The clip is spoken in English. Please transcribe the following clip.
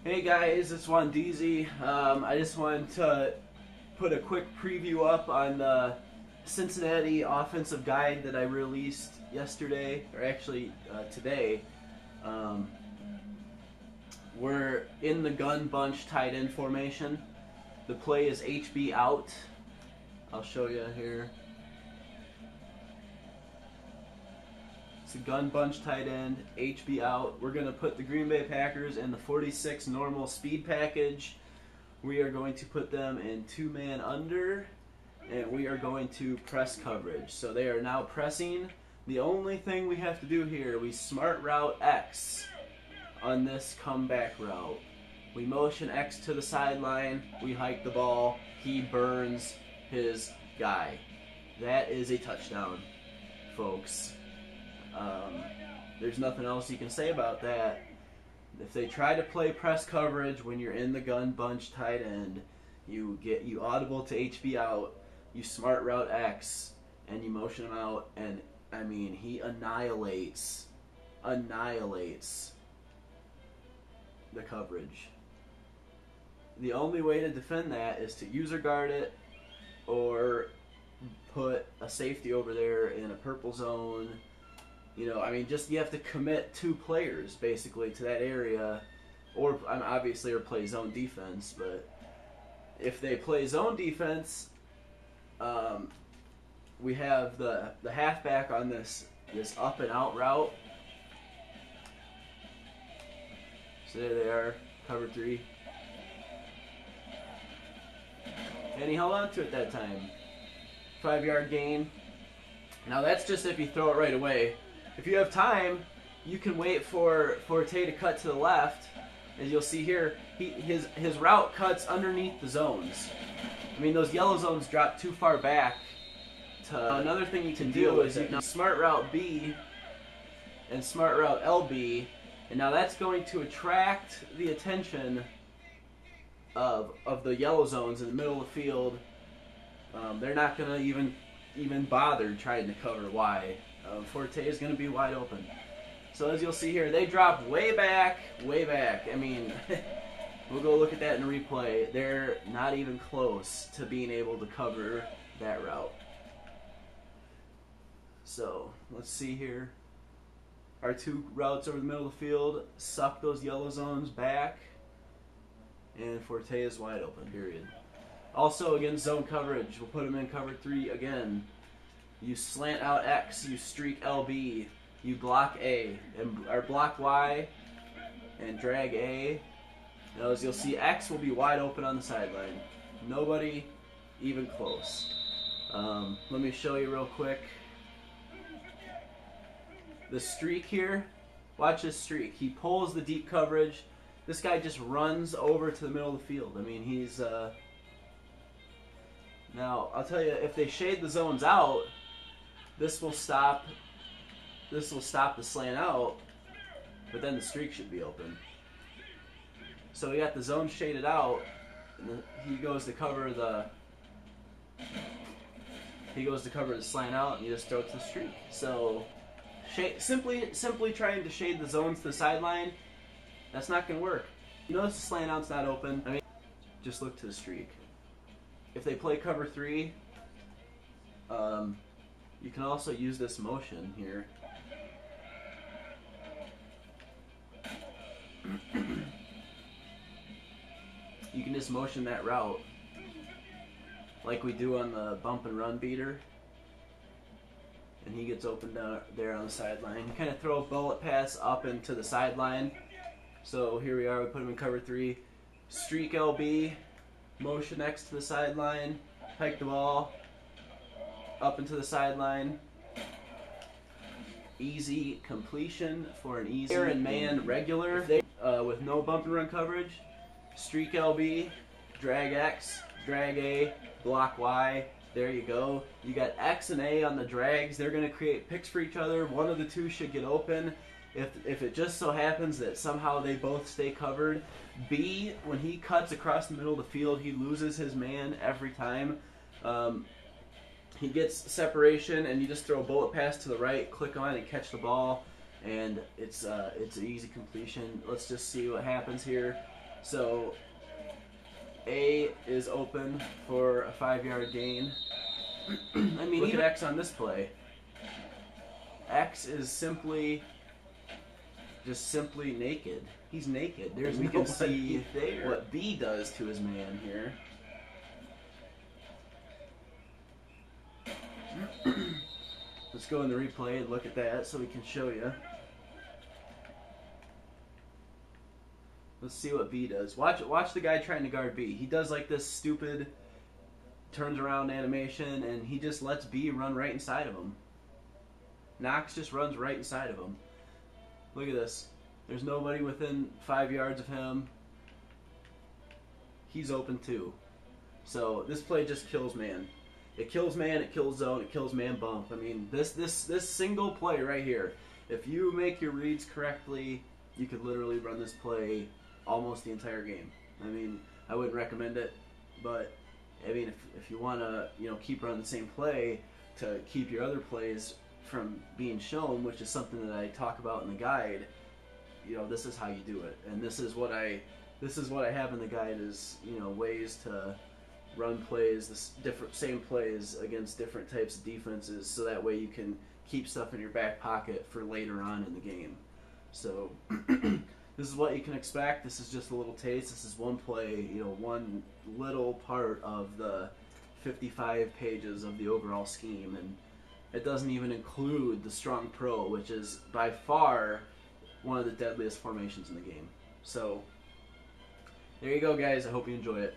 Hey guys, it's Juan DZ. I just wanted to put a quick preview up on the Cincinnati offensive guide that I released yesterday, or actually today. We're in the gun bunch tight end formation. The play is HB out. I'll show you here. It's a gun bunch tight end, HB out. We're going to put the Green Bay Packers in the 46 normal speed package. We are going to put them in two-man under, and we are going to press coverage. So they are now pressing. The only thing we have to do here, we smart route X on this comeback route. We motion X to the sideline, we hike the ball, he burns his guy. That is a touchdown, folks. There's nothing else you can say about that. If they try to play press coverage when you're in the gun bunch tight end, you audible to HB out, you smart route X, and you motion him out, and I mean he annihilates the coverage. The only way to defend that is to user guard it or put a safety over there in a purple zone. You know, I mean, just you have to commit two players basically to that area, or obviously or play zone defense. But if they play zone defense, we have the halfback on this up and out route. So there they are, cover three. And he held on to it that time. 5-yard gain. Now that's just if you throw it right away. If you have time, you can wait for Forte to cut to the left. As you'll see here, his route cuts underneath the zones. I mean, those yellow zones drop too far back. Another thing you can do is you can smart route B and smart route LB, and now that's going to attract the attention of the yellow zones in the middle of the field. They're not going to even bother trying to cover Y. Forte is going to be wide open. So as you'll see here, they drop way back. I mean, we'll go look at that in replay. They're not even close to being able to cover that route. So let's see here. Our two routes over the middle of the field suck those yellow zones back, and Forte is wide open, period. Also, against zone coverage, we'll put him in cover 3 again. You slant out X, you streak LB, you block A, or block Y, and drag A. Now, as you'll see, X will be wide open on the sideline. Nobody even close. Let me show you real quick. The streak here, watch this streak. He pulls the deep coverage. This guy just runs over to the middle of the field. I mean, he's... Now, I'll tell you, if they shade the zones out, this will stop the slant out, but then the streak should be open. So we got the zone shaded out, and he goes to cover the slant out, and you just throw it to the streak. So simply trying to shade the zones to the sideline, that's not going to work. You notice the slant out's not open. I mean, just look to the streak. If they play cover 3, you can also use this motion here. You can just motion that route like we do on the bump and run beater. And he gets open down there on the sideline. You kind of throw a bullet pass up into the sideline. So here we are, we put him in cover 3. Streak LB, motion X to the sideline, hike the ball up into the sideline. Easy completion for an easy and man regular with no bump and run coverage. Streak LB, drag X, drag A, block Y. There you go. You got X and A on the drags. They're going to create picks for each other. One of the two should get open. If it just so happens that somehow they both stay covered, B, when he cuts across the middle of the field, he loses his man every time. He gets separation, and you just throw a bullet pass to the right, click on it, and catch the ball, and it's an easy completion. Let's just see what happens here. So A is open for a 5-yard gain. I mean, look at X on this play. X is simply naked. He's naked. We can see what B does to his man here. Let's go in the replay and look at that so we can show you. Let's see what B does. Watch the guy trying to guard B. He does like this stupid turns around animation, and he just lets B run right inside of him. Knox just runs right inside of him. Look at this. There's nobody within 5 yards of him. He's open too. So this play just kills man. It kills man, it kills zone, it kills man bump. I mean, this single play right here, if you make your reads correctly, you could literally run this play almost the entire game. I mean, I wouldn't recommend it, but I mean, if you want to, keep running the same play to keep your other plays from being shown, which is something that I talk about in the guide, this is how you do it. And this is what I have in the guide is, ways to run plays, same plays against different types of defenses, so that way you can keep stuff in your back pocket for later on in the game. So this is what you can expect. This is just a little taste. This is one play, one little part of the 55 pages of the overall scheme, and it doesn't even include the strong pro, which is by far one of the deadliest formations in the game. So there you go, guys. I hope you enjoy it.